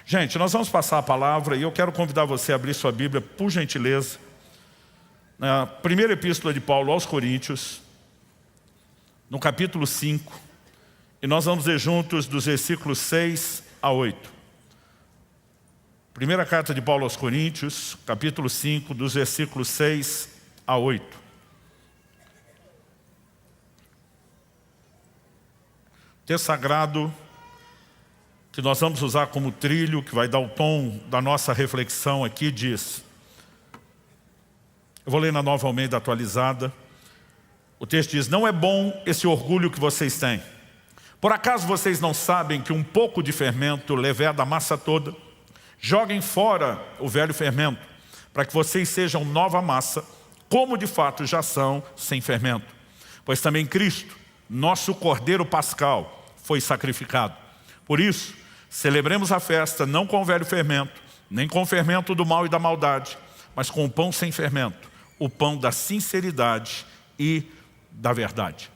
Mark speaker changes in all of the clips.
Speaker 1: Gente, nós vamos passar a palavra e eu quero convidar você a abrir sua Bíblia, por gentileza, na primeira epístola de Paulo aos Coríntios, no capítulo 5, e nós vamos ler juntos dos versículos 6 a 8. Primeira carta de Paulo aos Coríntios, capítulo 5, dos versículos 6 a 8. O texto sagrado que nós vamos usar como trilho, que vai dar o tom da nossa reflexão aqui, diz... Eu vou ler na Nova Almeida atualizada. O texto diz: não é bom esse orgulho que vocês têm. Por acaso vocês não sabem que um pouco de fermento leveda a massa toda? Joguem fora o velho fermento, para que vocês sejam nova massa, como de fato já são sem fermento. Pois também Cristo, nosso Cordeiro Pascal, foi sacrificado. Por isso, celebremos a festa não com o velho fermento, nem com o fermento do mal e da maldade, mas com o pão sem fermento, o pão da sinceridade e da verdade.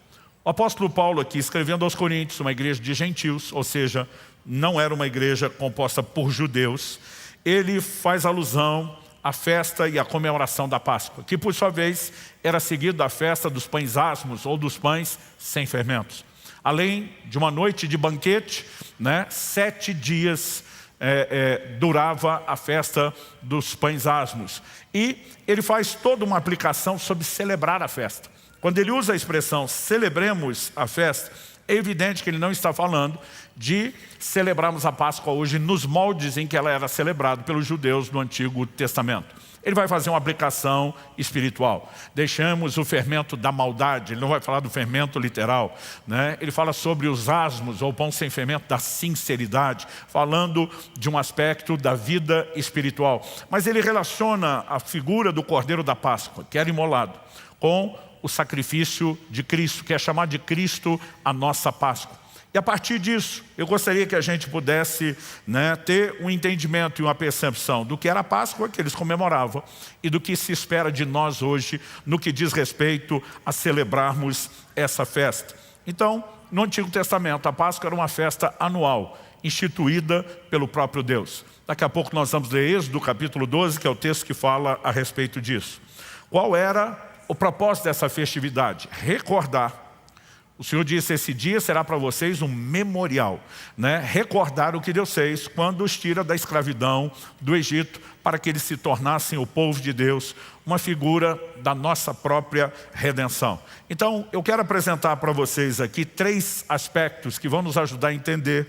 Speaker 1: O apóstolo Paulo aqui, escrevendo aos Coríntios, uma igreja de gentios, ou seja, não era uma igreja composta por judeus, ele faz alusão à festa e à comemoração da Páscoa, que por sua vez era seguida da festa dos pães asmos ou dos pães sem fermentos. Além de uma noite de banquete, 7 dias durava a festa dos pães asmos. E ele faz toda uma aplicação sobre celebrar a festa. Quando ele usa a expressão celebremos a festa, é evidente que ele não está falando de celebrarmos a Páscoa hoje nos moldes em que ela era celebrada pelos judeus no Antigo Testamento. Ele vai fazer uma aplicação espiritual. Deixamos o fermento da maldade, ele não vai falar do fermento literal, Ele fala sobre os asmos, ou pão sem fermento, da sinceridade, falando de um aspecto da vida espiritual. Mas ele relaciona a figura do Cordeiro da Páscoa, que era imolado, com o sacrifício de Cristo, que é chamado de Cristo a nossa Páscoa. E a partir disso, eu gostaria que a gente pudesse ter um entendimento e uma percepção do que era a Páscoa que eles comemoravam e do que se espera de nós hoje no que diz respeito a celebrarmos essa festa. Então, no Antigo Testamento, a Páscoa era uma festa anual, instituída pelo próprio Deus. Daqui a pouco nós vamos ler Êxodo, capítulo 12, que é o texto que fala a respeito disso. Qual era o propósito dessa festividade? Recordar. O Senhor disse: esse dia será para vocês um memorial, recordar o que Deus fez quando os tira da escravidão do Egito, para que eles se tornassem o povo de Deus, uma figura da nossa própria redenção. Então, eu quero apresentar para vocês aqui 3 aspectos que vão nos ajudar a entender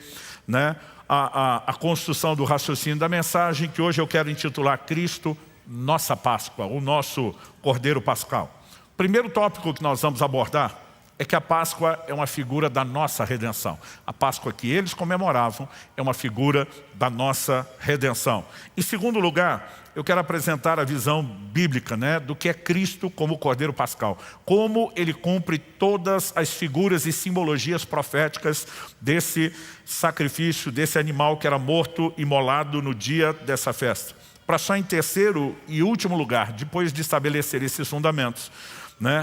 Speaker 1: a construção do raciocínio da mensagem, que hoje eu quero intitular Cristo, nossa Páscoa, o nosso Cordeiro Pascal. O primeiro tópico que nós vamos abordar é que a Páscoa é uma figura da nossa redenção. A Páscoa que eles comemoravam é uma figura da nossa redenção. Em segundo lugar, eu quero apresentar a visão bíblica do que é Cristo como Cordeiro Pascal. Como ele cumpre todas as figuras e simbologias proféticas desse sacrifício, desse animal que era morto e imolado no dia dessa festa. Para só em terceiro e último lugar, depois de estabelecer esses fundamentos,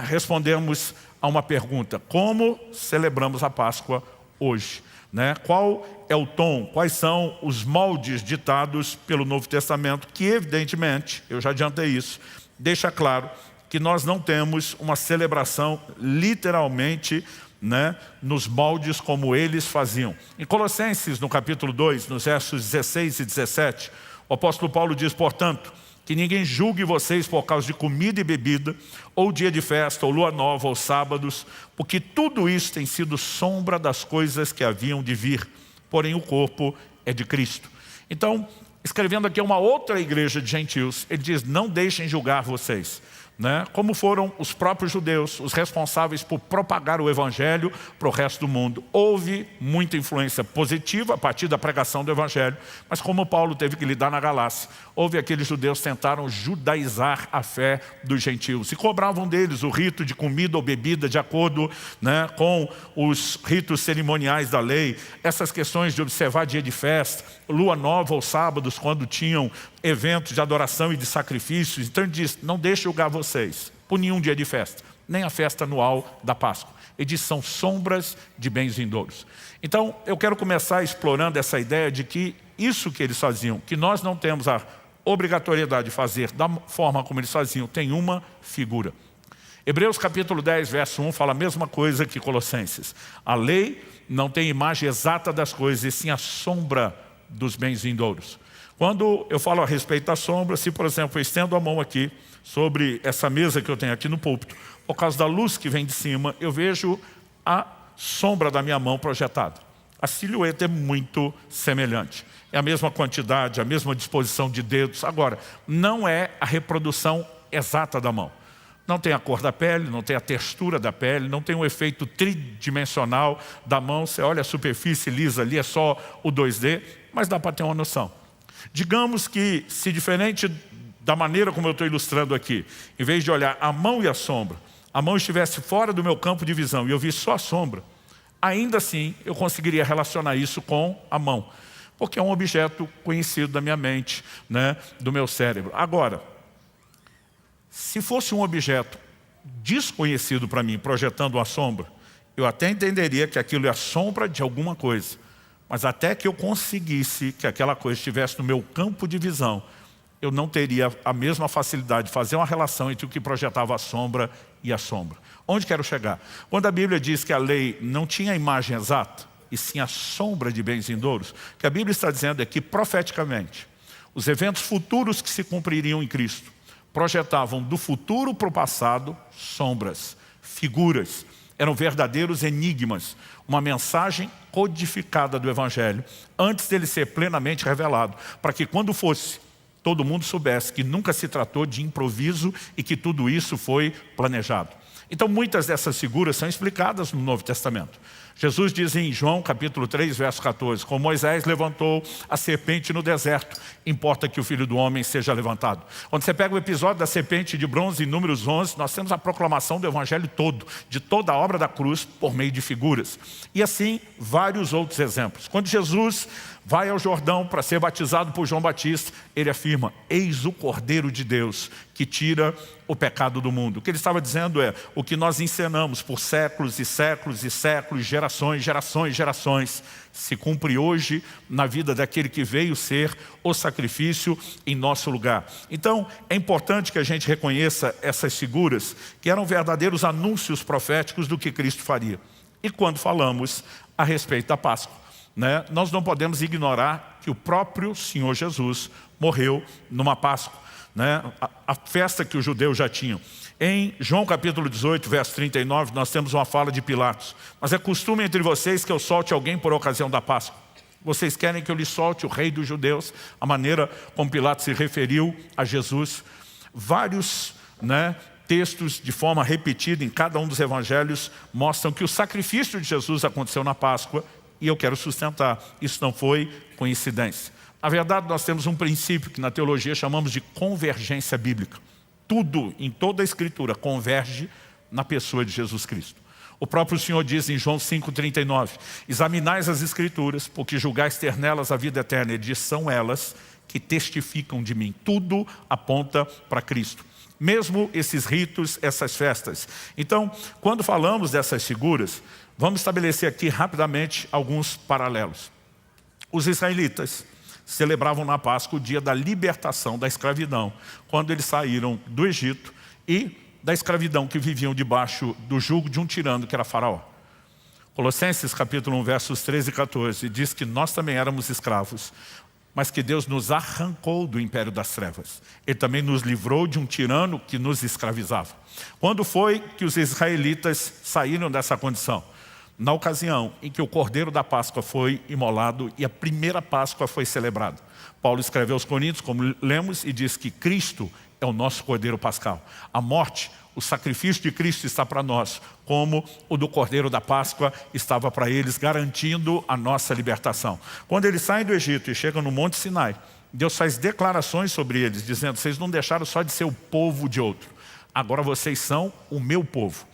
Speaker 1: respondemos a uma pergunta: como celebramos a Páscoa hoje? Qual é o tom, quais são os moldes ditados pelo Novo Testamento, que evidentemente, eu já adiantei isso, deixa claro que nós não temos uma celebração literalmente nos moldes como eles faziam. Em Colossenses, no capítulo 2, nos versos 16 e 17, o apóstolo Paulo diz: portanto, que ninguém julgue vocês por causa de comida e bebida, ou dia de festa, ou lua nova, ou sábados, porque tudo isso tem sido sombra das coisas que haviam de vir, porém o corpo é de Cristo. Então, escrevendo aqui uma outra igreja de gentios, ele diz: não deixem julgar vocês. Como foram os próprios judeus os responsáveis por propagar o evangelho para o resto do mundo. Houve muita influência positiva a partir da pregação do evangelho, mas como Paulo teve que lidar na Galácia, houve aqueles judeus que tentaram judaizar a fé dos gentios e cobravam deles o rito de comida ou bebida de acordo com os ritos cerimoniais da lei, essas questões de observar dia de festa, lua nova ou sábados, quando tinham eventos de adoração e de sacrifícios. Então ele diz: não deixe julgar vocês por nenhum dia de festa, nem a festa anual da Páscoa. Ele diz, são sombras de bens vindouros. Então, eu quero começar explorando essa ideia de que isso que eles faziam, que nós não temos a obrigatoriedade de fazer da forma como eles faziam, tem uma figura. Hebreus capítulo 10, verso 1, fala a mesma coisa que Colossenses. A lei não tem imagem exata das coisas, e sim a sombra dos bens vindouros. Quando eu falo a respeito da sombra, se por exemplo eu estendo a mão aqui sobre essa mesa que eu tenho aqui no púlpito, por causa da luz que vem de cima, eu vejo a sombra da minha mão projetada. A silhueta é muito semelhante. É a mesma quantidade, a mesma disposição de dedos. Agora, não é a reprodução exata da mão. Não tem a cor da pele, não tem a textura da pele, não tem um efeito tridimensional da mão. Você olha a superfície lisa ali, é só o 2D, mas dá para ter uma noção. Digamos que, se diferente da maneira como eu estou ilustrando aqui, em vez de olhar a mão e a sombra, a mão estivesse fora do meu campo de visão e eu vi só a sombra, ainda assim eu conseguiria relacionar isso com a mão, porque é um objeto conhecido da minha mente, né, do meu cérebro. Agora, se fosse um objeto desconhecido para mim, projetando uma sombra, eu até entenderia que aquilo é a sombra de alguma coisa. Mas até que eu conseguisse que aquela coisa estivesse no meu campo de visão, eu não teria a mesma facilidade de fazer uma relação entre o que projetava a sombra e a sombra. Onde quero chegar? Quando a Bíblia diz que a lei não tinha a imagem exata, e sim a sombra de bens vindouros, o que a Bíblia está dizendo é que, profeticamente, os eventos futuros que se cumpririam em Cristo projetavam do futuro para o passado sombras, figuras, eram verdadeiros enigmas, uma mensagem codificada do Evangelho, antes dele ser plenamente revelado, para que quando fosse, todo mundo soubesse que nunca se tratou de improviso e que tudo isso foi planejado. Então muitas dessas figuras são explicadas no Novo Testamento. Jesus diz em João capítulo 3, verso 14, como Moisés levantou a serpente no deserto, importa que o Filho do Homem seja levantado. Quando você pega o episódio da serpente de bronze em Números 11, nós temos a proclamação do Evangelho todo, de toda a obra da cruz, por meio de figuras. E assim, vários outros exemplos. Quando Jesus vai ao Jordão para ser batizado por João Batista, ele afirma, eis o Cordeiro de Deus que tira o pecado do mundo. O que ele estava dizendo é, o que nós ensinamos por séculos e séculos e séculos, gerações, gerações, gerações, se cumpre hoje na vida daquele que veio ser o sacrifício em nosso lugar. Então, é importante que a gente reconheça essas figuras que eram verdadeiros anúncios proféticos do que Cristo faria. E quando falamos a respeito da Páscoa, né, nós não podemos ignorar que o próprio Senhor Jesus morreu numa Páscoa, né, a festa que os judeus já tinham. Em João capítulo 18, verso 39, nós temos uma fala de Pilatos. Mas é costume entre vocês que eu solte alguém por ocasião da Páscoa. Vocês querem que eu lhe solte o rei dos judeus? A maneira como Pilatos se referiu a Jesus. Vários, né, textos de forma repetida em cada um dos evangelhos mostram que o sacrifício de Jesus aconteceu na Páscoa. E eu quero sustentar, isso não foi coincidência. Na verdade, nós temos um princípio que na teologia chamamos de convergência bíblica. Tudo, em toda a Escritura, converge na pessoa de Jesus Cristo. O próprio Senhor diz em João 5,39, examinais as Escrituras, porque julgais ter nelas a vida eterna. Ele diz, são elas que testificam de mim. Tudo aponta para Cristo. Mesmo esses ritos, essas festas. Então, quando falamos dessas figuras, vamos estabelecer aqui rapidamente alguns paralelos. Os israelitas celebravam na Páscoa o dia da libertação da escravidão, quando eles saíram do Egito e da escravidão que viviam debaixo do jugo de um tirano que era Faraó. Colossenses capítulo 1, versos 13 e 14, diz que nós também éramos escravos, mas que Deus nos arrancou do império das trevas. Ele também nos livrou de um tirano que nos escravizava. Quando foi que os israelitas saíram dessa condição? Na ocasião em que o Cordeiro da Páscoa foi imolado e a primeira Páscoa foi celebrada. Paulo escreveu aos Coríntios, como lemos, e diz que Cristo é o nosso Cordeiro Pascal. A morte, o sacrifício de Cristo está para nós, como o do Cordeiro da Páscoa estava para eles, garantindo a nossa libertação. Quando eles saem do Egito e chegam no Monte Sinai, Deus faz declarações sobre eles, dizendo, vocês não deixaram só de ser o povo de outro, agora vocês são o meu povo.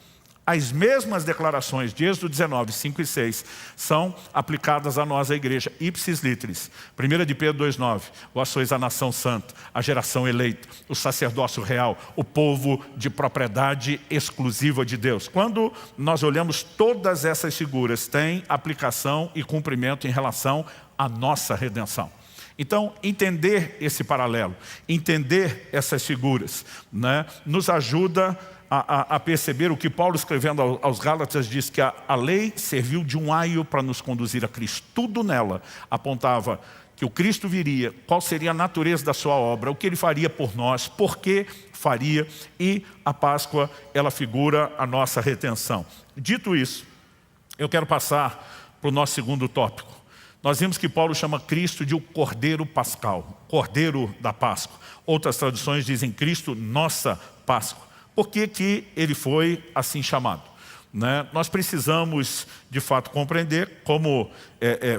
Speaker 1: as mesmas declarações de Êxodo 19, 5 e 6 são aplicadas a nós, a igreja, ipsis literis. 1 de Pedro 2,9, vós sois a nação santa, a geração eleita, o sacerdócio real, o povo de propriedade exclusiva de Deus. Quando nós olhamos todas essas figuras, tem aplicação e cumprimento em relação à nossa redenção. Então, entender esse paralelo, entender essas figuras, né, nos ajuda a perceber o que Paulo, escrevendo aos Gálatas, diz que a lei serviu de um aio para nos conduzir a Cristo. Tudo nela apontava que o Cristo viria, qual seria a natureza da sua obra, o que ele faria por nós, por que faria, e a Páscoa, ela figura a nossa redenção. Dito isso, eu quero passar para o nosso segundo tópico. Nós vimos que Paulo chama Cristo de o Cordeiro Pascal, Cordeiro da Páscoa. Outras traduções dizem Cristo, nossa Páscoa. Por que que ele foi assim chamado? Né? Nós precisamos, de fato, compreender, como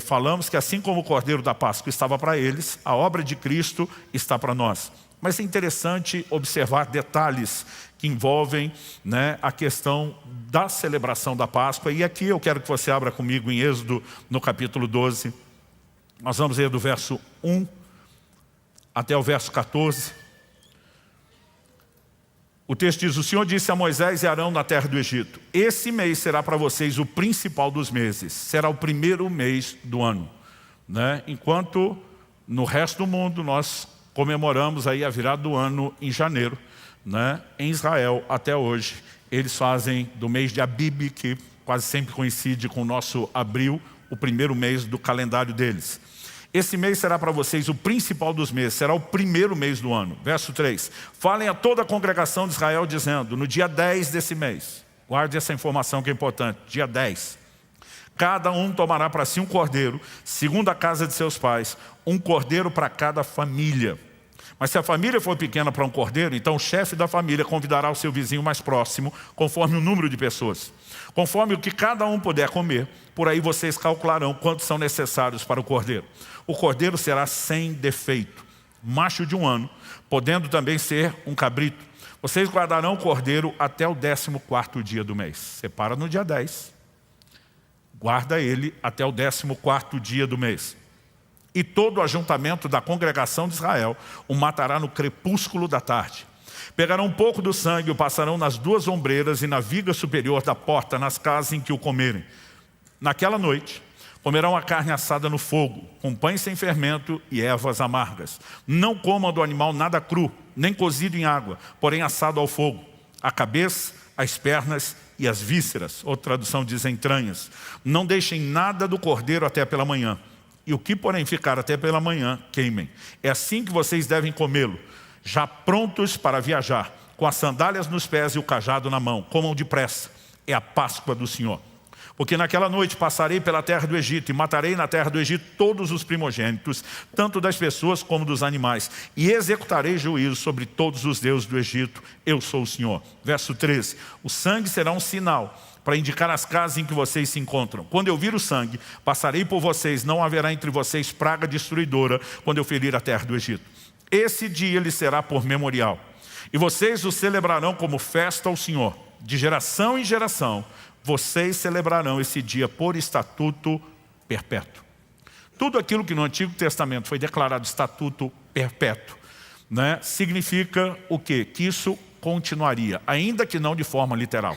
Speaker 1: falamos, que assim como o Cordeiro da Páscoa estava para eles, a obra de Cristo está para nós. Mas é interessante observar detalhes que envolvem, né, a questão da celebração da Páscoa. E aqui eu quero que você abra comigo em Êxodo, no capítulo 12. Nós vamos ler do verso 1 até o verso 14. O texto diz: o Senhor disse a Moisés e Arão na terra do Egito: esse mês será para vocês o principal dos meses, será o primeiro mês do ano. Né? Enquanto no resto do mundo nós comemoramos aí a virada do ano em janeiro, né? Em Israel, até hoje, eles fazem do mês de Abib, que quase sempre coincide com o nosso abril, o primeiro mês do calendário deles. Esse mês será para vocês o principal dos meses, será o primeiro mês do ano. Verso 3. Falem a toda a congregação de Israel, dizendo: no dia 10 desse mês, guarde essa informação que é importante, dia 10. Cada um tomará para si um cordeiro, segundo a casa de seus pais, um cordeiro para cada família. Mas se a família for pequena para um cordeiro, então o chefe da família convidará o seu vizinho mais próximo, conforme o número de pessoas. Conforme o que cada um puder comer, por aí vocês calcularão quantos são necessários para o cordeiro. O cordeiro será sem defeito, macho de 1 ano, podendo também ser um cabrito. Vocês guardarão o cordeiro até o 14º dia do mês. Separa no dia 10. Guarda ele até o 14º dia do mês. E todo o ajuntamento da congregação de Israel o matará no crepúsculo da tarde. Pegarão um pouco do sangue e o passarão nas 2 ombreiras e na viga superior da porta, nas casas em que o comerem. Naquela noite, comerão a carne assada no fogo, com pães sem fermento e ervas amargas. Não comam do animal nada cru, nem cozido em água, porém assado ao fogo. A cabeça, as pernas e as vísceras, outra tradução diz entranhas. Não deixem nada do cordeiro até pela manhã. E o que, porém, ficar até pela manhã, queimem. É assim que vocês devem comê-lo, já prontos para viajar, com as sandálias nos pés e o cajado na mão. Comam depressa, é a Páscoa do Senhor. Porque naquela noite passarei pela terra do Egito e matarei na terra do Egito todos os primogênitos, tanto das pessoas como dos animais, e executarei juízo sobre todos os deuses do Egito. Eu sou o Senhor. Verso 13. O sangue será um sinal para indicar as casas em que vocês se encontram. Quando eu vir o sangue, passarei por vocês, não haverá entre vocês praga destruidora quando eu ferir a terra do Egito. Esse dia lhe será por memorial. E vocês o celebrarão como festa ao Senhor. De geração em geração, vocês celebrarão esse dia por estatuto perpétuo. Tudo aquilo que no Antigo Testamento foi declarado estatuto perpétuo, né, significa o quê? Que isso continuaria, ainda que não de forma literal.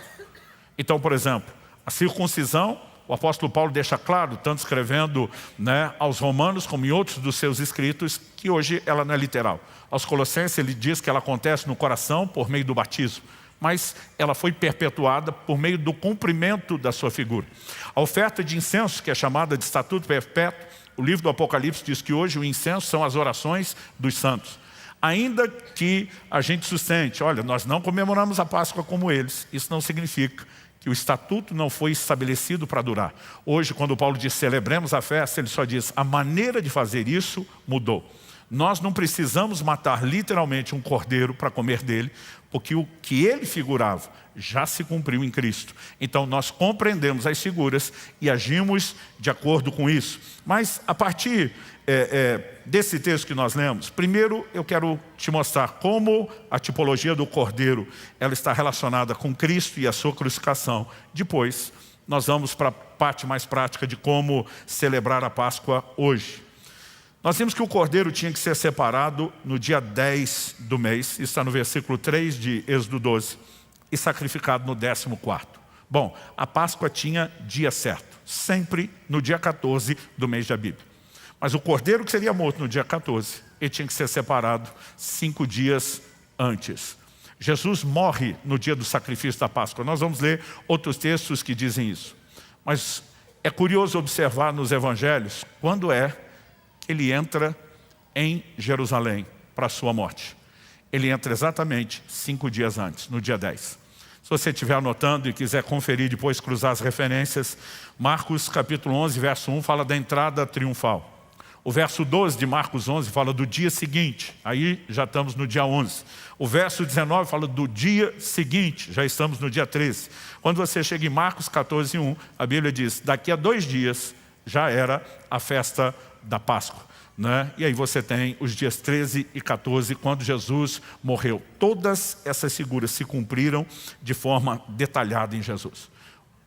Speaker 1: Então, por exemplo, a circuncisão, o apóstolo Paulo deixa claro, tanto escrevendo, né, aos Romanos como em outros dos seus escritos, que hoje ela não é literal. Aos Colossenses ele diz que ela acontece no coração por meio do batismo, mas ela foi perpetuada por meio do cumprimento da sua figura. A oferta de incenso, que é chamada de estatuto perpétuo, o livro do Apocalipse diz que hoje o incenso são as orações dos santos. Ainda que a gente sustente, olha, nós não comemoramos a Páscoa como eles, isso não significa que o estatuto não foi estabelecido para durar. Hoje, quando Paulo diz celebremos a festa, ele só diz a maneira de fazer isso mudou. Nós não precisamos matar literalmente um cordeiro para comer dele, porque o que ele figurava já se cumpriu em Cristo. Então nós compreendemos as figuras e agimos de acordo com isso. Mas a partir desse texto que nós lemos, primeiro eu quero te mostrar como a tipologia do cordeiro ela está relacionada com Cristo e a sua crucificação. Depois nós vamos para a parte mais prática de como celebrar a Páscoa hoje. Nós vimos que o cordeiro tinha que ser separado no dia 10 do mês, isso está no versículo 3 de Êxodo 12, e sacrificado no 14º. Bom, a Páscoa tinha dia certo, sempre no dia 14 do mês de Abib. Mas o cordeiro que seria morto no dia 14, ele tinha que ser separado 5 dias antes. Jesus morre no dia do sacrifício da Páscoa. Nós vamos ler outros textos que dizem isso. Mas é curioso observar nos evangelhos quando ele entra em Jerusalém para a sua morte. Ele entra exatamente 5 dias antes, no dia 10. Se você estiver anotando e quiser conferir depois, cruzar as referências, Marcos capítulo 11, verso 1 fala da entrada triunfal. O verso 12 de Marcos 11 fala do dia seguinte, aí já estamos no dia 11. O verso 19 fala do dia seguinte, já estamos no dia 13. Quando você chega em Marcos 14, 1, a Bíblia diz, daqui a 2 dias já era a festa da Páscoa, né? E aí você tem os dias 13 e 14, quando Jesus morreu. Todas essas figuras se cumpriram de forma detalhada em Jesus.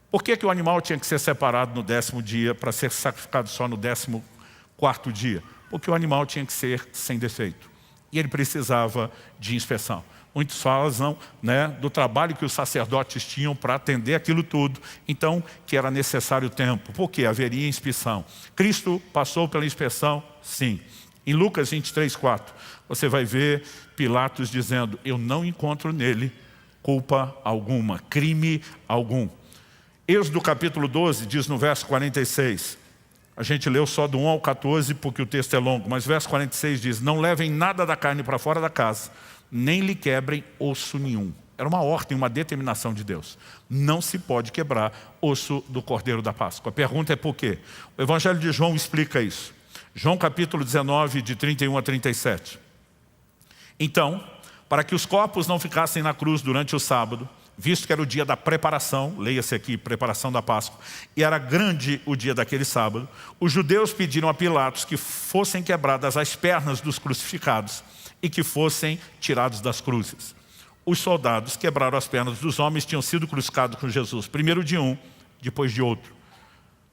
Speaker 1: Por que o animal tinha que ser separado no 10º dia para ser sacrificado só no 14º dia? Porque o animal tinha que ser sem defeito. E ele precisava de inspeção. Muitos falam, né, do trabalho que os sacerdotes tinham para atender aquilo tudo. Então, que era necessário tempo. Por quê? Haveria inspeção. Cristo passou pela inspeção? Sim. Em Lucas 23, 4, você vai ver Pilatos dizendo, eu não encontro nele culpa alguma, crime algum. Êxodo capítulo 12 diz no verso 46, a gente leu só do 1 ao 14 porque o texto é longo, mas verso 46 diz, não levem nada da carne para fora da casa, nem lhe quebrem osso nenhum. Era uma ordem, uma determinação de Deus. Não se pode quebrar osso do cordeiro da Páscoa. A pergunta é por quê? O Evangelho de João explica isso. João capítulo 19, de 31 a 37. Então, para que os corpos não ficassem na cruz durante o sábado, visto que era o dia da preparação, leia-se aqui, preparação da Páscoa, e era grande o dia daquele sábado, os judeus pediram a Pilatos que fossem quebradas as pernas dos crucificados e que fossem tirados das cruzes. Os soldados quebraram as pernas dos homens que tinham sido crucificados com Jesus, primeiro de um, depois de outro.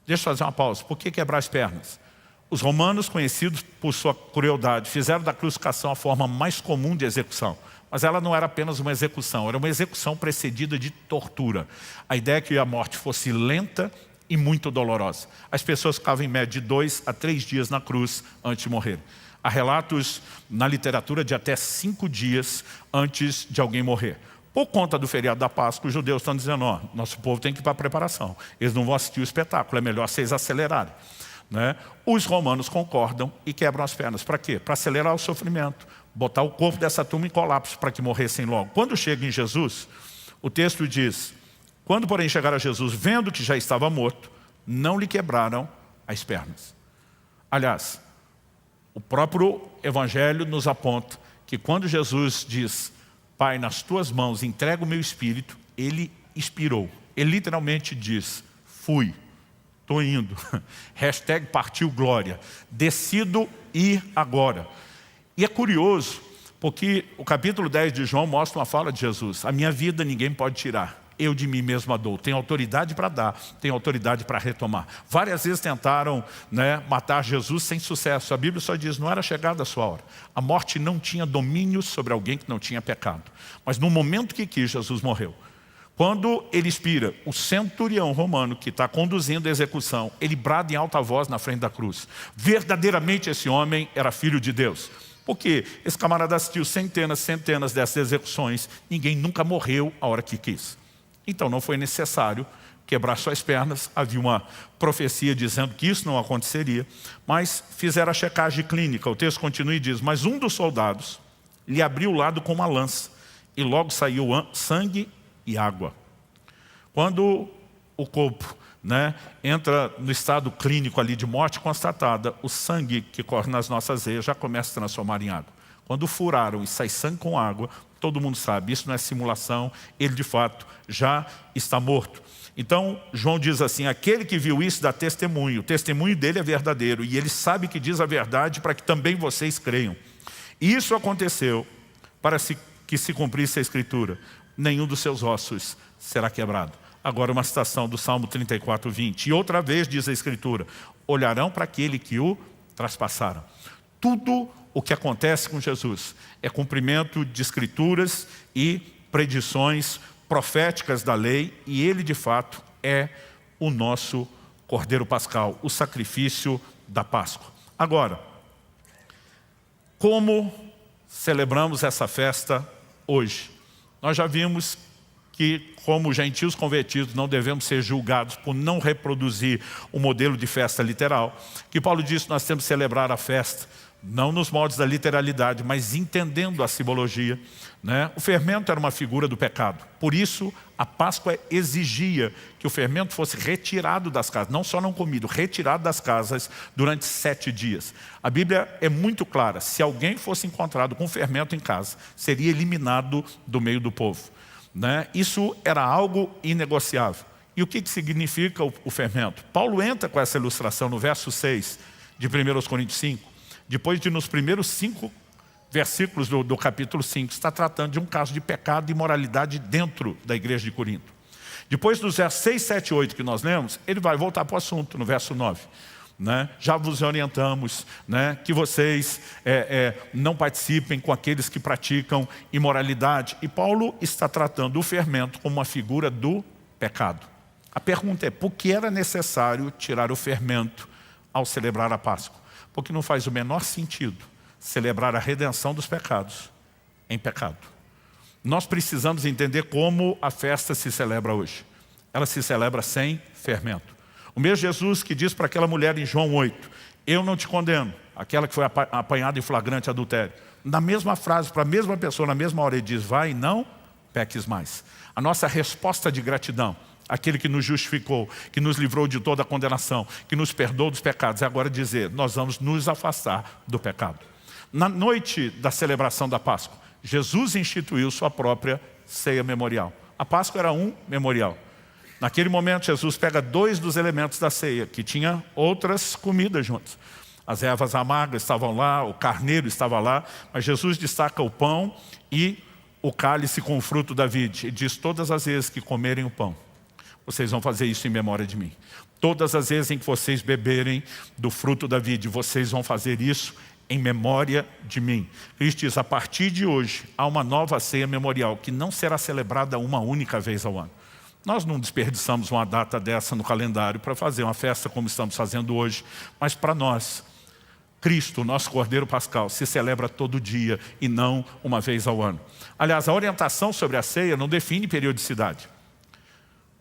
Speaker 1: Deixa eu fazer uma pausa. Por que quebrar as pernas? Os romanos, conhecidos por sua crueldade, fizeram da crucificação a forma mais comum de execução. Mas ela não era apenas uma execução, era uma execução precedida de tortura. A ideia é que a morte fosse lenta e muito dolorosa. As pessoas ficavam em média de 2 a 3 dias na cruz antes de morrer. Há relatos na literatura de até 5 dias antes de alguém morrer. Por conta do feriado da Páscoa, os judeus estão dizendo, ó, nosso povo tem que ir para a preparação. Eles não vão assistir o espetáculo, é melhor vocês acelerarem. Né? Os romanos concordam e quebram as pernas. Para quê? Para acelerar o sofrimento. Botar o corpo dessa turma em colapso para que morressem logo. Quando chega em Jesus, o texto diz, quando porém chegaram a Jesus, vendo que já estava morto, não lhe quebraram as pernas. Aliás, o próprio Evangelho nos aponta que quando Jesus diz, Pai, nas tuas mãos entrego o meu espírito, ele expirou. Ele literalmente diz, fui, estou indo. Hashtag partiu glória. Decido ir agora. E é curioso, porque o capítulo 10 de João mostra uma fala de Jesus. A minha vida ninguém pode tirar. Eu de mim mesmo a dou. Tenho autoridade para dar, tenho autoridade para retomar. Várias vezes tentaram, né, matar Jesus sem sucesso. A Bíblia só diz, não era chegada a sua hora. A morte não tinha domínio sobre alguém que não tinha pecado. Mas no momento que quis, Jesus morreu. Quando ele expira, o centurião romano que está conduzindo a execução, ele brada em alta voz na frente da cruz. Verdadeiramente esse homem era filho de Deus. Porque esse camarada assistiu centenas dessas execuções. Ninguém nunca morreu a hora que quis. Então não foi necessário quebrar suas pernas. Havia uma profecia dizendo que isso não aconteceria. Mas fizeram a checagem clínica. O texto continua e diz, mas um dos soldados lhe abriu o lado com uma lança. E logo saiu sangue e água. Quando o corpo, né, entra no estado clínico ali de morte constatada, o sangue que corre nas nossas veias já começa a se transformar em água. Quando furaram e sai sangue com água, todo mundo sabe, isso não é simulação, ele de fato já está morto. Então, João diz assim, aquele que viu isso dá testemunho, o testemunho dele é verdadeiro, e ele sabe que diz a verdade para que também vocês creiam. Isso aconteceu para que se cumprisse a Escritura, nenhum dos seus ossos será quebrado. Agora uma citação do Salmo 34, 20. E outra vez diz a Escritura, olharão para aquele que o traspassaram. Tudo o que acontece com Jesus é cumprimento de Escrituras e predições proféticas da lei, e ele de fato é o nosso Cordeiro Pascal, o sacrifício da Páscoa. Agora, como celebramos essa festa hoje? Nós já vimos que, como gentios convertidos, não devemos ser julgados por não reproduzir o modelo de festa literal. Que Paulo disse que nós temos que celebrar a festa, não nos moldes da literalidade, mas entendendo a simbologia, né? O fermento era uma figura do pecado. Por isso, a Páscoa exigia que o fermento fosse retirado das casas, não só não comido, retirado das casas durante 7 dias. A Bíblia é muito clara, se alguém fosse encontrado com fermento em casa, seria eliminado do meio do povo, né? Isso era algo inegociável. E o que significa o fermento? Paulo entra com essa ilustração no verso 6 de 1 Coríntios 5, depois de nos primeiros 5 versículos do capítulo 5, está tratando de um caso de pecado e imoralidade dentro da igreja de Corinto. Depois dos versos 6, 7 e 8 que nós lemos, ele vai voltar para o assunto, no verso 9. Né? Já vos orientamos, né, que vocês não participem com aqueles que praticam imoralidade. E Paulo está tratando o fermento como uma figura do pecado. A pergunta é, por que era necessário tirar o fermento ao celebrar a Páscoa? Porque não faz o menor sentido celebrar a redenção dos pecados em pecado. Nós precisamos entender como a festa se celebra hoje. Ela se celebra sem fermento. O mesmo Jesus que diz para aquela mulher em João 8, eu não te condeno, aquela que foi apanhada em flagrante adultério. Na mesma frase, para a mesma pessoa, na mesma hora, ele diz, vai e não peques mais. A nossa resposta de gratidão, aquele que nos justificou, que nos livrou de toda a condenação, que nos perdoou dos pecados, é agora dizer, nós vamos nos afastar do pecado. Na noite da celebração da Páscoa, Jesus instituiu sua própria ceia memorial. A Páscoa era um memorial. Naquele momento, Jesus pega 2 dos elementos da ceia, que tinha outras comidas juntas. As ervas amargas estavam lá, o carneiro estava lá, mas Jesus destaca o pão e o cálice com o fruto da vide. E diz, todas as vezes que comerem o pão, vocês vão fazer isso em memória de mim. Todas as vezes em que vocês beberem do fruto da vide, vocês vão fazer isso em memória de mim. Cristo diz, a partir de hoje, há uma nova ceia memorial, que não será celebrada uma única vez ao ano. Nós não desperdiçamos uma data dessa no calendário para fazer uma festa como estamos fazendo hoje, mas para nós, Cristo, nosso Cordeiro Pascal, se celebra todo dia e não uma vez ao ano. Aliás, a orientação sobre a ceia não define periodicidade.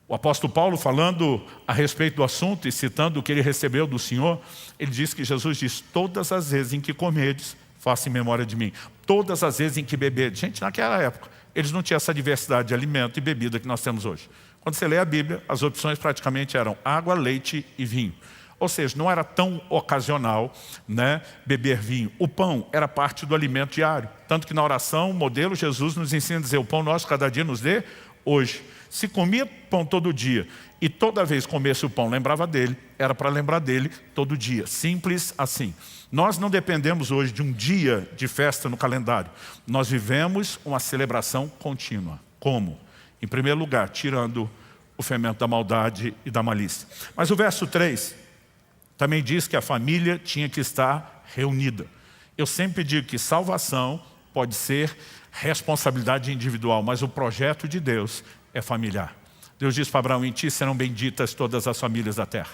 Speaker 1: O apóstolo Paulo, falando a respeito do assunto e citando o que ele recebeu do Senhor, ele diz que Jesus diz, todas as vezes em que comerdes, faça em memória de mim. Todas as vezes em que beberdes. Gente, naquela época, eles não tinham essa diversidade de alimento e bebida que nós temos hoje. Quando você lê a Bíblia, as opções praticamente eram água, leite e vinho. Ou seja, não era tão ocasional, né, beber vinho. O pão era parte do alimento diário. Tanto que na oração, o modelo Jesus nos ensina a dizer, o pão nosso cada dia nos dê hoje. Se comia pão todo dia e toda vez comesse o pão, lembrava dele, era para lembrar dele todo dia. Simples assim. Nós não dependemos hoje de um dia de festa no calendário. Nós vivemos uma celebração contínua. Como? Em primeiro lugar, tirando o fermento da maldade e da malícia. Mas o verso 3 também diz que a família tinha que estar reunida. Eu sempre digo que salvação pode ser responsabilidade individual, mas o projeto de Deus é familiar. Deus diz para Abraão, em ti serão benditas todas as famílias da terra.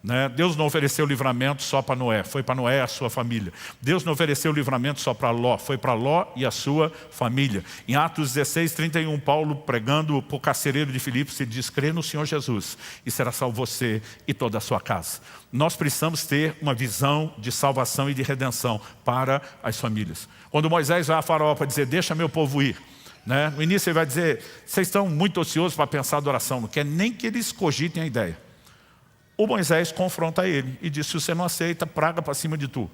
Speaker 1: Né? Deus não ofereceu livramento só para Noé, foi para Noé e a sua família. Deus não ofereceu livramento só para Ló, foi para Ló e a sua família. Em Atos 16, 31, Paulo pregando para o carcereiro de Filipos, ele diz, crê no Senhor Jesus e será salvo você e toda a sua casa. Nós precisamos ter uma visão de salvação e de redenção para as famílias. Quando Moisés vai a Faraó para dizer, deixa meu povo ir, né? No início ele vai dizer, vocês estão muito ociosos para pensar a adoração, não quer nem que eles cogitem a ideia. O Moisés confronta ele e diz: se você não aceita, praga para cima de tu.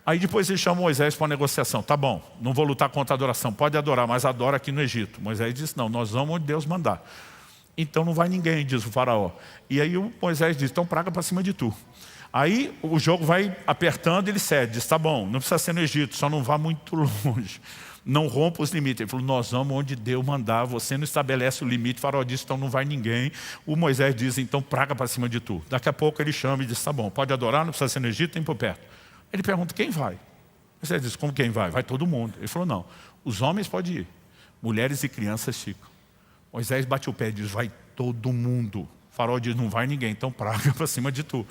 Speaker 1: Aí depois ele chama Moisés para uma negociação. Tá bom, não vou lutar contra a adoração, pode adorar, mas adora aqui no Egito. Moisés diz: não, nós vamos onde Deus mandar. Então não vai ninguém, diz o faraó. E aí o Moisés diz: então praga para cima de tu. Aí o jogo vai apertando e ele cede, diz: tá bom, não precisa ser no Egito, só não vá muito longe. Não rompa os limites. Ele falou: nós vamos onde Deus mandar, você não estabelece o limite. O faraó diz: então não vai ninguém. O Moisés diz: então praga para cima de tu. Daqui a pouco ele chama e diz: tá bom, pode adorar, não precisa ser no Egito, nem por perto. Ele pergunta: quem vai? Moisés diz: como quem vai? Vai todo mundo. Ele falou: não, os homens podem ir, mulheres e crianças ficam. Moisés bate o pé e diz: vai todo mundo. O faraó diz: não vai ninguém, então praga para cima de tu.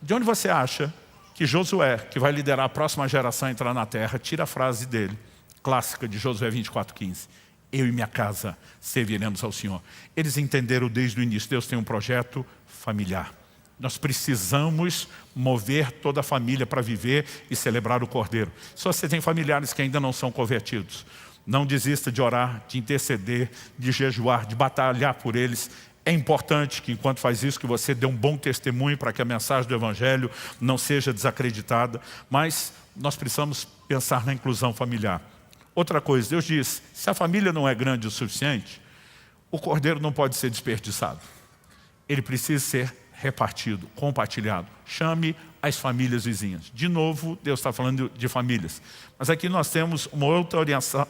Speaker 1: De onde você acha que Josué, que vai liderar a próxima geração a entrar na terra, tira a frase dele, clássica de Josué 24:15: eu e minha casa serviremos ao Senhor. Eles entenderam desde o início: Deus tem um projeto familiar. Nós precisamos mover toda a família para viver e celebrar o Cordeiro. Se você tem familiares que ainda não são convertidos, não desista de orar, de interceder, de jejuar, de batalhar por eles. É importante que enquanto faz isso, que você dê um bom testemunho para que a mensagem do Evangelho não seja desacreditada. Mas nós precisamos pensar na inclusão familiar. Outra coisa, Deus diz: se a família não é grande o suficiente, o Cordeiro não pode ser desperdiçado. Ele precisa ser repartido, compartilhado. Chame as famílias vizinhas. De novo, Deus está falando de famílias. Mas aqui nós temos uma outra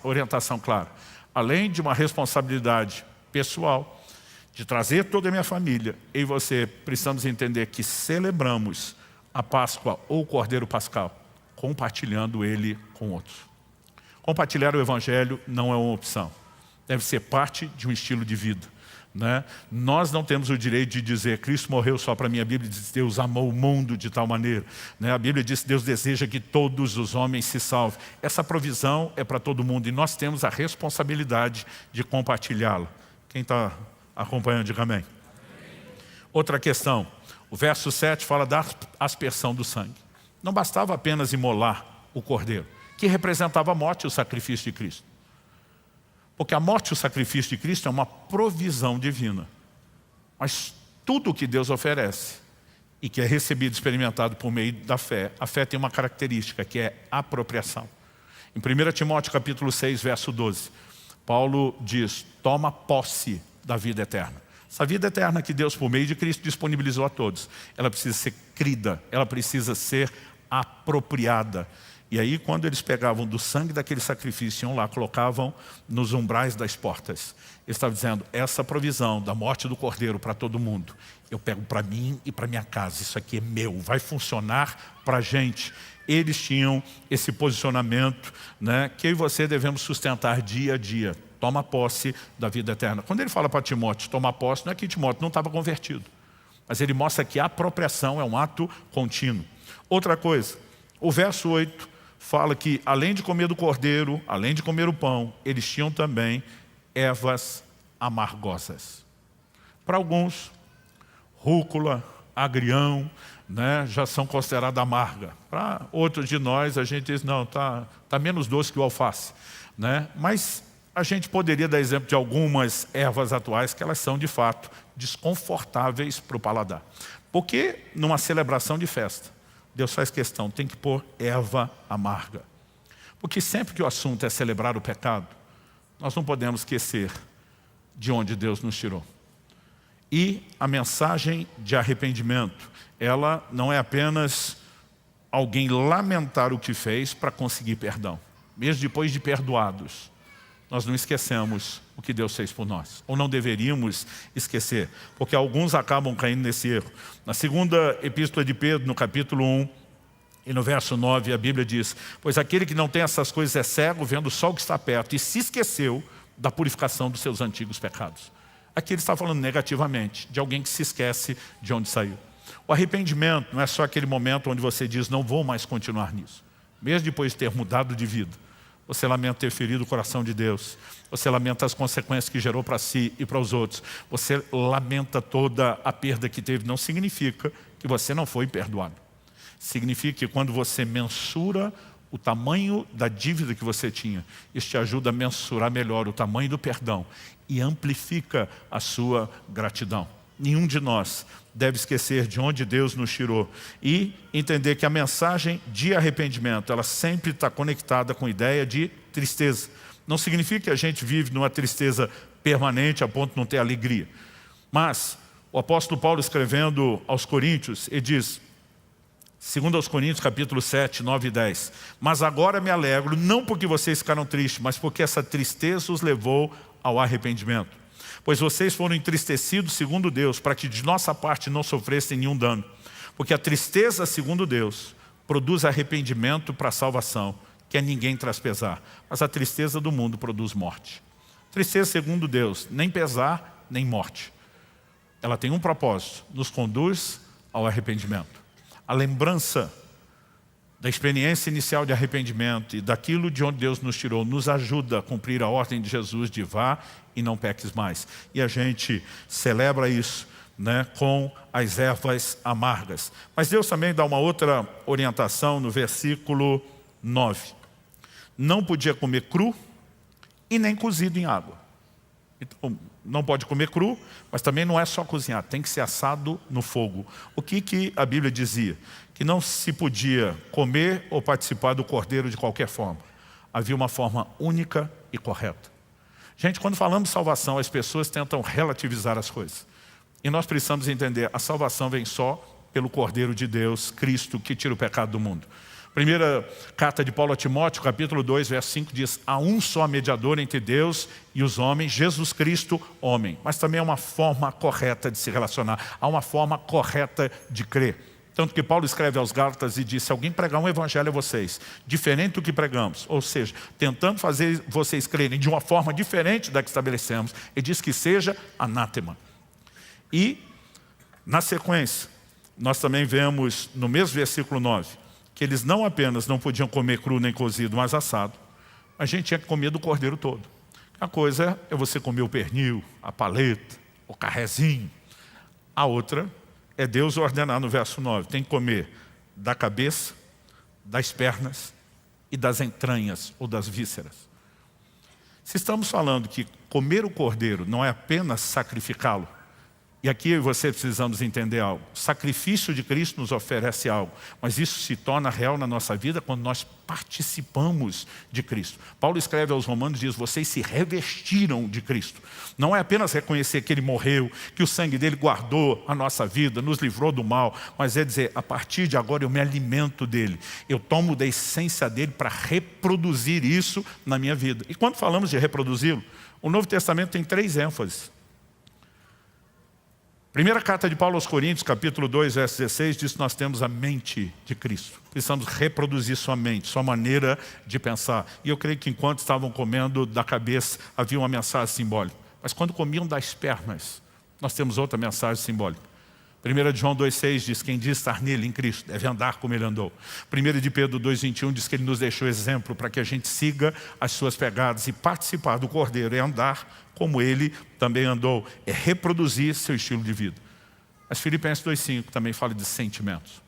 Speaker 1: orientação clara. Além de uma responsabilidade pessoal, de trazer toda a minha família, eu e você precisamos entender que celebramos a Páscoa ou o Cordeiro Pascal, compartilhando ele com outros. Compartilhar o Evangelho não é uma opção. Deve ser parte de um estilo de vida. Né? Nós não temos o direito de dizer: Cristo morreu só para mim. A Bíblia diz: Deus amou o mundo de tal maneira. Né? A Bíblia diz: Deus deseja que todos os homens se salvem. Essa provisão é para todo mundo e nós temos a responsabilidade de compartilhá-la. Quem está acompanhando, diga amém. Outra questão, o verso 7 fala da aspersão do sangue. Não bastava apenas imolar o cordeiro, que representava a morte e o sacrifício de Cristo. Porque a morte e o sacrifício de Cristo é uma provisão divina. Mas tudo o que Deus oferece e que é recebido e experimentado por meio da fé, a fé tem uma característica, que é apropriação. Em 1 Timóteo capítulo 6, verso 12, Paulo diz: toma posse da vida eterna. Essa vida eterna que Deus, por meio de Cristo, disponibilizou a todos, ela precisa ser crida, ela precisa ser apropriada. E aí, quando eles pegavam do sangue daquele sacrifício, iam lá, colocavam nos umbrais das portas. Ele estava dizendo: essa provisão da morte do Cordeiro para todo mundo, eu pego para mim e para minha casa. Isso aqui é meu, vai funcionar para a gente. Eles tinham esse posicionamento, né, que eu e você devemos sustentar dia a dia. Toma posse da vida eterna. Quando ele fala para Timóteo tomar posse, não é que Timóteo não estava convertido. Mas ele mostra que a apropriação é um ato contínuo. Outra coisa, o verso 8 fala que além de comer do cordeiro, além de comer o pão, eles tinham também ervas amargosas. Para alguns, rúcula, agrião, né, já são consideradas amargas. Para outros de nós, a gente diz: não, tá menos doce que o alface. Né? Mas a gente poderia dar exemplo de algumas ervas atuais que elas são de fato desconfortáveis para o paladar. Porque numa celebração de festa, Deus faz questão, tem que pôr erva amarga. Porque sempre que o assunto é celebrar o pecado, nós não podemos esquecer de onde Deus nos tirou. E a mensagem de arrependimento, ela não é apenas alguém lamentar o que fez para conseguir perdão. Mesmo depois de perdoados, nós não esquecemos o que Deus fez por nós. Ou não deveríamos esquecer, porque alguns acabam caindo nesse erro. Na segunda epístola de Pedro, no capítulo 1, e no verso 9, a Bíblia diz: pois aquele que não tem essas coisas é cego, vendo só o que está perto, e se esqueceu da purificação dos seus antigos pecados. Aqui ele está falando negativamente, de alguém que se esquece de onde saiu. O arrependimento não é só aquele momento onde você diz: não vou mais continuar nisso. Mesmo depois de ter mudado de vida, você lamenta ter ferido o coração de Deus. Você lamenta as consequências que gerou para si e para os outros. Você lamenta toda a perda que teve. Não significa que você não foi perdoado. Significa que quando você mensura o tamanho da dívida que você tinha, isso te ajuda a mensurar melhor o tamanho do perdão e amplifica a sua gratidão. nenhum de nós deve esquecer de onde Deus nos tirou e entender que a mensagem de arrependimento, ela sempre está conectada com a ideia de tristeza. Não significa que a gente vive numa tristeza permanente a ponto de não ter alegria. Mas o apóstolo Paulo, escrevendo aos Coríntios, ele diz, segundo aos Coríntios, capítulo 7, 9 e 10, mas agora me alegro, não porque vocês ficaram tristes, mas porque essa tristeza os levou ao arrependimento. Pois vocês foram entristecidos segundo Deus, para que de nossa parte não sofressem nenhum dano. Porque a tristeza segundo Deus produz arrependimento para a salvação, que a ninguém traz pesar. Mas a tristeza do mundo produz morte. Tristeza segundo Deus, nem pesar, nem morte. Ela tem um propósito, nos conduz ao arrependimento. A lembrança da experiência inicial de arrependimento e daquilo de onde Deus nos tirou, nos ajuda a cumprir a ordem de Jesus de vá e não peques mais. E a gente celebra isso, né, com as ervas amargas. Mas Deus também dá uma outra orientação no versículo 9. Não podia comer cru e nem cozido em água. Então, não pode comer cru, mas também não é só cozinhar, tem que ser assado no fogo. O que a Bíblia dizia? Que não se podia comer ou participar do cordeiro de qualquer forma. Havia uma forma única e correta. Gente, quando falamos de salvação, as pessoas tentam relativizar as coisas. E nós precisamos entender, a salvação vem só pelo Cordeiro de Deus, Cristo, que tira o pecado do mundo. Primeira carta de Paulo a Timóteo, capítulo 2, verso 5, diz: há um só mediador entre Deus e os homens, Jesus Cristo, homem. Mas também há uma forma correta de se relacionar, há uma forma correta de crer. Tanto que Paulo escreve aos Gálatas e diz, se alguém pregar um evangelho a vocês, diferente do que pregamos, ou seja, tentando fazer vocês crerem de uma forma diferente da que estabelecemos, ele diz que seja anátema. E, na sequência, nós também vemos no mesmo versículo 9, que eles não apenas não podiam comer cru nem cozido, mas assado. A gente tinha que comer do cordeiro todo. A coisa é você comer o pernil, a paleta, o carrezinho. A outra é Deus ordenar no verso 9. Tem que comer da cabeça, das pernas e das entranhas ou das vísceras. Se estamos falando que comer o cordeiro não é apenas sacrificá-lo, e aqui eu e você precisamos entender algo. O sacrifício de Cristo nos oferece algo, mas isso se torna real na nossa vida quando nós participamos de Cristo. Paulo escreve aos Romanos e diz, vocês se revestiram de Cristo. Não é apenas reconhecer que Ele morreu, que o sangue dele guardou a nossa vida, nos livrou do mal, mas é dizer, a partir de agora eu me alimento dele. Eu tomo da essência dele para reproduzir isso na minha vida. E quando falamos de reproduzi-lo, o Novo Testamento tem 3 ênfases. Primeira carta de Paulo aos Coríntios, capítulo 2, verso 16, diz que nós temos a mente de Cristo. Precisamos reproduzir sua mente, sua maneira de pensar. E eu creio que enquanto estavam comendo da cabeça, havia uma mensagem simbólica. Mas quando comiam das pernas, nós temos outra mensagem simbólica. 1 João 2,6 diz, quem diz estar nele, em Cristo, deve andar como ele andou. 1 de Pedro 2,21 diz que ele nos deixou exemplo para que a gente siga as suas pegadas e participar do Cordeiro é andar como ele também andou, é reproduzir seu estilo de vida. Mas Filipenses 2,5 também fala de sentimentos.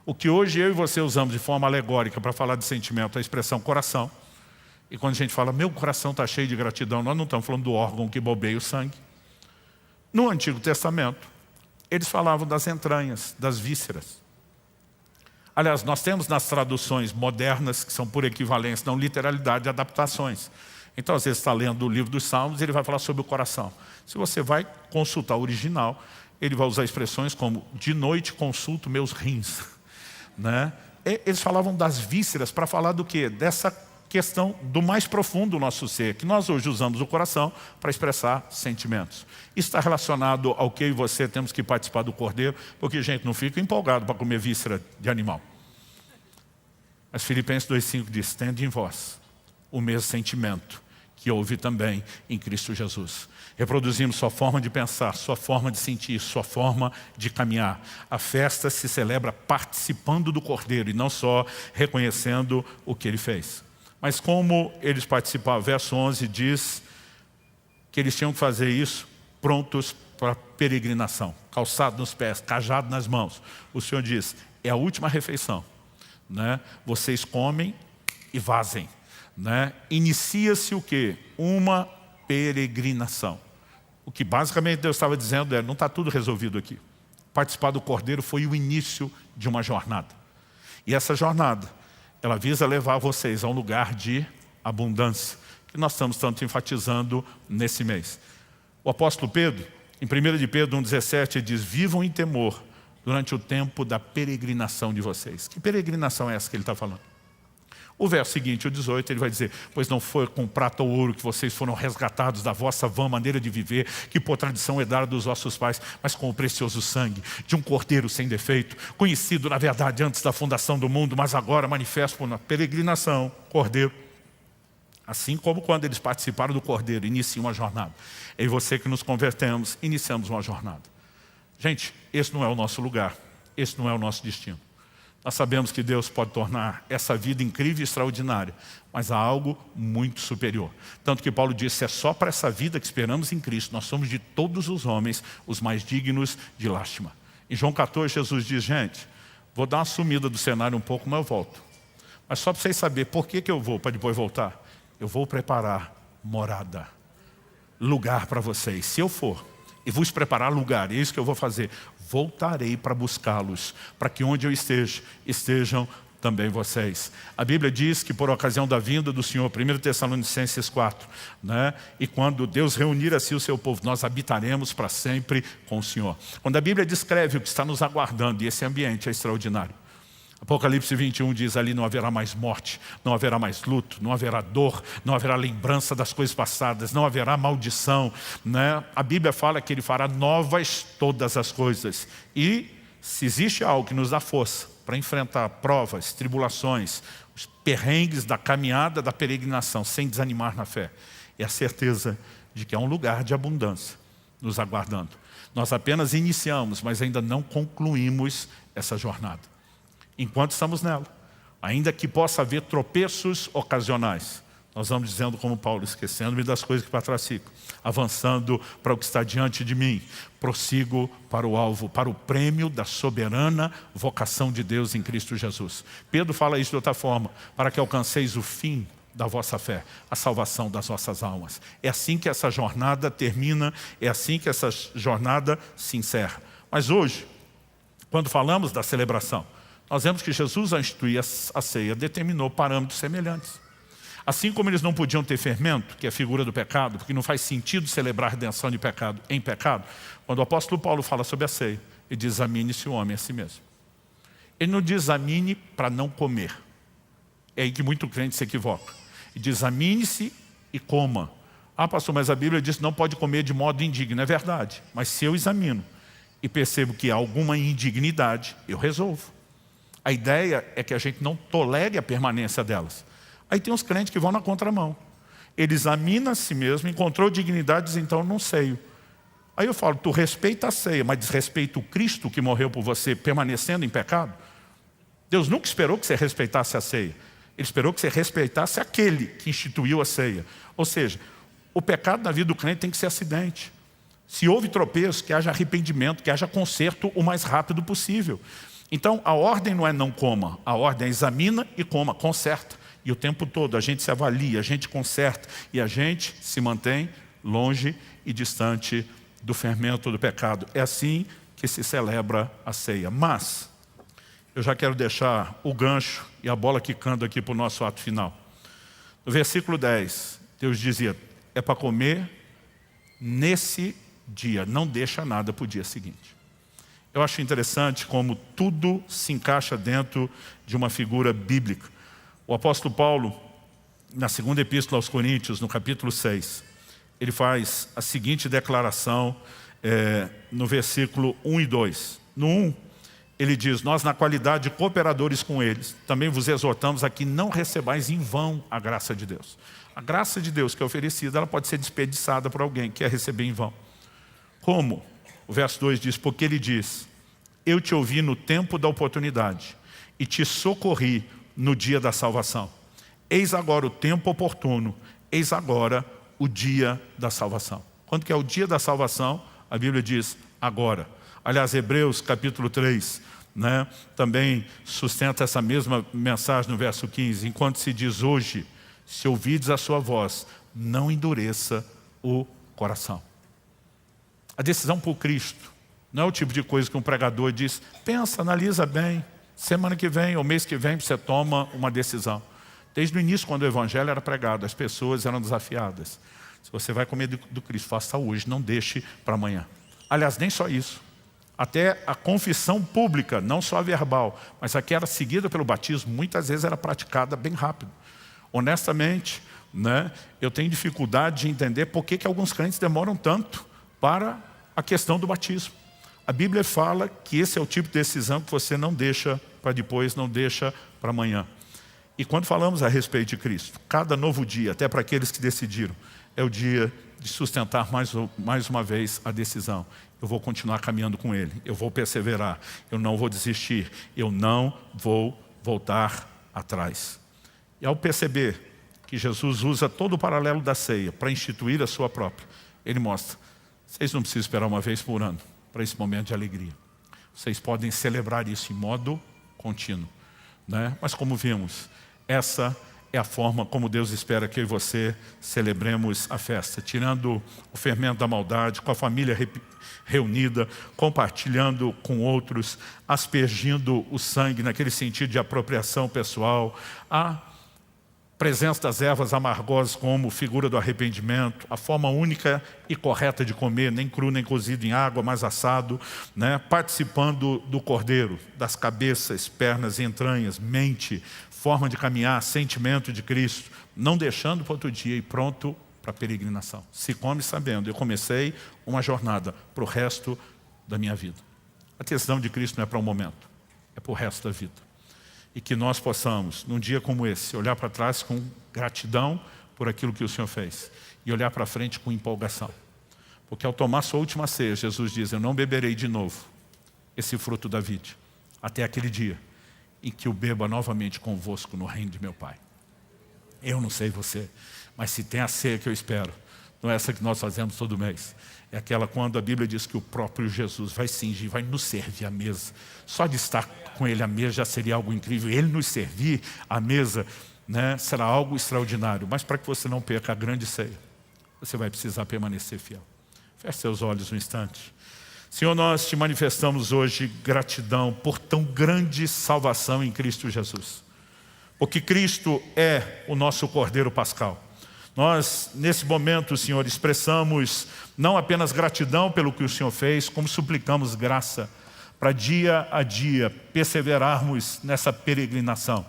Speaker 1: O que hoje eu e você usamos de forma alegórica para falar de sentimento é a expressão coração. E quando a gente fala, meu coração está cheio de gratidão, nós não estamos falando do órgão que bombeia o sangue. No Antigo Testamento, eles falavam das entranhas, das vísceras. Aliás, nós temos nas traduções modernas, que são por equivalência, não literalidade, adaptações. Então, às vezes, está lendo o livro dos Salmos, ele vai falar sobre o coração. Se você vai consultar o original, ele vai usar expressões como, de noite consulto meus rins. Né? Eles falavam das vísceras para falar do quê? Dessa questão do mais profundo do nosso ser, que nós hoje usamos o coração para expressar sentimentos. Isso está relacionado ao que eu e você temos que participar do Cordeiro, porque, gente, não fica empolgado para comer víscera de animal. Mas Filipenses 2,5 diz, tende em vós o mesmo sentimento que houve também em Cristo Jesus. Reproduzimos sua forma de pensar, sua forma de sentir, sua forma de caminhar. A festa se celebra participando do Cordeiro e não só reconhecendo o que Ele fez. Mas como eles participavam, verso 11 diz que eles tinham que fazer isso prontos para a peregrinação, calçado nos pés, cajado nas mãos. O Senhor diz, é a última refeição. Né? Vocês comem e vazem. Né? Inicia-se o quê? Uma peregrinação. O que basicamente Deus estava dizendo é, não está tudo resolvido aqui. Participar do Cordeiro foi o início de uma jornada. E essa jornada, ela visa levar vocês a um lugar de abundância, que nós estamos tanto enfatizando nesse mês. O apóstolo Pedro, em 1 de Pedro 1,17, ele diz, vivam em temor durante o tempo da peregrinação de vocês. Que peregrinação é essa que ele está falando? O verso seguinte, o 18, ele vai dizer, pois não foi com prata ou ouro que vocês foram resgatados da vossa vã maneira de viver, que por tradição herdada dos vossos pais, mas com o precioso sangue de um cordeiro sem defeito, conhecido na verdade antes da fundação do mundo, mas agora manifesto por uma peregrinação, cordeiro. Assim como quando eles participaram do cordeiro, iniciam uma jornada. É você que nos convertemos, iniciamos uma jornada. Gente, esse não é o nosso lugar, esse não é o nosso destino. Nós sabemos que Deus pode tornar essa vida incrível e extraordinária, mas há algo muito superior. Tanto que Paulo disse, é só para essa vida que esperamos em Cristo, nós somos de todos os homens os mais dignos de lástima. Em João 14, Jesus diz, gente, vou dar uma sumida do cenário um pouco, mas eu volto. Mas só para vocês saberem por que eu vou, para depois voltar. Eu vou preparar morada, lugar para vocês. Se eu for e vos preparar lugar, é isso que eu vou fazer. Voltarei para buscá-los, para que onde eu esteja, estejam também vocês. A Bíblia diz que por ocasião da vinda do Senhor, 1 Tessalonicenses 4, né? E quando Deus reunir assim o seu povo, nós habitaremos para sempre com o Senhor. Quando a Bíblia descreve o que está nos aguardando, e esse ambiente é extraordinário. Apocalipse 21 diz, ali não haverá mais morte, não haverá mais luto, não haverá dor, não haverá lembrança das coisas passadas, não haverá maldição, né? A Bíblia fala que Ele fará novas todas as coisas. E se existe algo que nos dá força para enfrentar provas, tribulações, os perrengues da caminhada, da peregrinação, sem desanimar na fé, é a certeza de que há um lugar de abundância nos aguardando. Nós apenas iniciamos, mas ainda não concluímos essa jornada. Enquanto estamos nela, ainda que possa haver tropeços ocasionais, nós vamos dizendo como Paulo, esquecendo-me das coisas que para trás ficam, avançando para o que está diante de mim, prossigo para o alvo, para o prêmio da soberana vocação de Deus em Cristo Jesus. Pedro fala isso de outra forma, para que alcanceis o fim da vossa fé, a salvação das vossas almas. É assim que essa jornada termina, é assim que essa jornada se encerra. Mas hoje, quando falamos da celebração, nós vemos que Jesus, ao instituir a ceia, determinou parâmetros semelhantes. Assim como eles não podiam ter fermento, que é a figura do pecado, porque não faz sentido celebrar a redenção de pecado em pecado, quando o apóstolo Paulo fala sobre a ceia, ele diz, examine-se o homem a si mesmo. Ele não diz examine para não comer. É aí que muito crente se equivoca. Ele diz examine-se e coma. Ah, pastor, mas a Bíblia diz que não pode comer de modo indigno. É verdade, mas se eu examino e percebo que há alguma indignidade, eu resolvo. A ideia é que a gente não tolere a permanência delas. Aí tem uns crentes que vão na contramão. Ele examina a si mesmo, encontrou dignidade, diz, então não ceio. Aí eu falo, tu respeita a ceia, mas desrespeita o Cristo que morreu por você, permanecendo em pecado? Deus nunca esperou que você respeitasse a ceia. Ele esperou que você respeitasse aquele que instituiu a ceia. Ou seja, o pecado na vida do crente tem que ser acidente. Se houve tropeço, que haja arrependimento, que haja conserto o mais rápido possível. Então, a ordem não é não coma, a ordem é examina e coma, conserta. E o tempo todo a gente se avalia, a gente conserta e a gente se mantém longe e distante do fermento do pecado. É assim que se celebra a ceia. Mas, eu já quero deixar o gancho e a bola quicando aqui para o nosso ato final. No versículo 10, Deus dizia, é para comer nesse dia, não deixa nada para o dia seguinte. Eu acho interessante como tudo se encaixa dentro de uma figura bíblica. O apóstolo Paulo, na segunda epístola aos Coríntios, no capítulo 6, ele faz a seguinte declaração no versículo 1 e 2. No 1, ele diz, nós na qualidade de cooperadores com eles, também vos exortamos a que não recebais em vão a graça de Deus. A graça de Deus que é oferecida, ela pode ser desperdiçada por alguém que quer receber em vão. Como? O verso 2 diz, porque ele diz, eu te ouvi no tempo da oportunidade e te socorri no dia da salvação. Eis agora o tempo oportuno, eis agora o dia da salvação. Quando que é o dia da salvação? A Bíblia diz, agora. Aliás, Hebreus capítulo 3, né, também sustenta essa mesma mensagem no verso 15. Enquanto se diz hoje, se ouvides a sua voz, não endureça o coração. A decisão por Cristo não é o tipo de coisa que um pregador diz, pensa, analisa bem, semana que vem ou mês que vem você toma uma decisão. Desde o início, quando o evangelho era pregado, as pessoas eram desafiadas. Se você vai comer do Cristo, faça hoje, não deixe para amanhã. Aliás, nem só isso. Até a confissão pública, não só a verbal, mas a que era seguida pelo batismo, muitas vezes era praticada bem rápido. Honestamente, né, eu tenho dificuldade de entender por que alguns crentes demoram tanto para a questão do batismo. A Bíblia fala que esse é o tipo de decisão que você não deixa para depois, não deixa para amanhã. E quando falamos a respeito de Cristo, cada novo dia, até para aqueles que decidiram, é o dia de sustentar mais uma vez a decisão. Eu vou continuar caminhando com Ele, eu vou perseverar, eu não vou desistir, eu não vou voltar atrás. E ao perceber que Jesus usa todo o paralelo da ceia para instituir a sua própria, Ele mostra, vocês não precisam esperar uma vez por ano para esse momento de alegria. Vocês podem celebrar isso em modo contínuo, né? Mas como vimos, essa é a forma como Deus espera que eu e você celebremos a festa, tirando o fermento da maldade, com a família reunida, compartilhando com outros, aspergindo o sangue naquele sentido de apropriação pessoal, a presença das ervas amargosas como figura do arrependimento, a forma única e correta de comer, nem cru nem cozido em água, mas assado, né? Participando do cordeiro, das cabeças, pernas, entranhas, mente, forma de caminhar, sentimento de Cristo, não deixando para outro dia e pronto para a peregrinação. Se come sabendo, eu comecei uma jornada para o resto da minha vida. A decisão de Cristo não é para um momento, é para o resto da vida. E que nós possamos, num dia como esse, olhar para trás com gratidão por aquilo que o Senhor fez. E olhar para frente com empolgação. Porque ao tomar sua última ceia, Jesus diz, eu não beberei de novo esse fruto da vide, até aquele dia em que eu beba novamente convosco no reino de meu Pai. Eu não sei você, mas se tem a ceia que eu espero, não é essa que nós fazemos todo mês. É aquela quando a Bíblia diz que o próprio Jesus vai cingir, vai nos servir à mesa. Só de estar com Ele à mesa já seria algo incrível. Ele nos servir à mesa, né, será algo extraordinário. Mas para que você não perca a grande ceia, você vai precisar permanecer fiel. Feche seus olhos um instante. Senhor, nós te manifestamos hoje gratidão por tão grande salvação em Cristo Jesus. Porque Cristo é o nosso Cordeiro Pascal. Nós, nesse momento, Senhor, expressamos não apenas gratidão pelo que o Senhor fez, como suplicamos graça para dia a dia perseverarmos nessa peregrinação.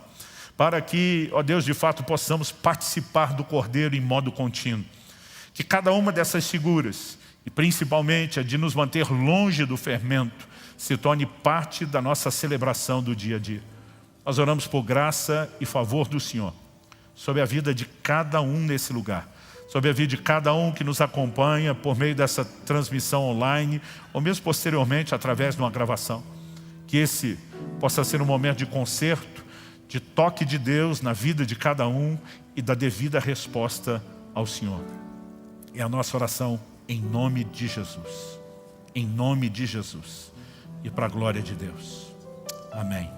Speaker 1: Para que, ó Deus, de fato possamos participar do Cordeiro em modo contínuo. Que cada uma dessas figuras, e principalmente a de nos manter longe do fermento, se torne parte da nossa celebração do dia a dia. Nós oramos por graça e favor do Senhor, sobre a vida de cada um nesse lugar, sobre a vida de cada um que nos acompanha por meio dessa transmissão online, ou mesmo posteriormente através de uma gravação. Que esse possa ser um momento de concerto, de toque de Deus na vida de cada um e da devida resposta ao Senhor. É a nossa oração em nome de Jesus. Em nome de Jesus. E para a glória de Deus. Amém.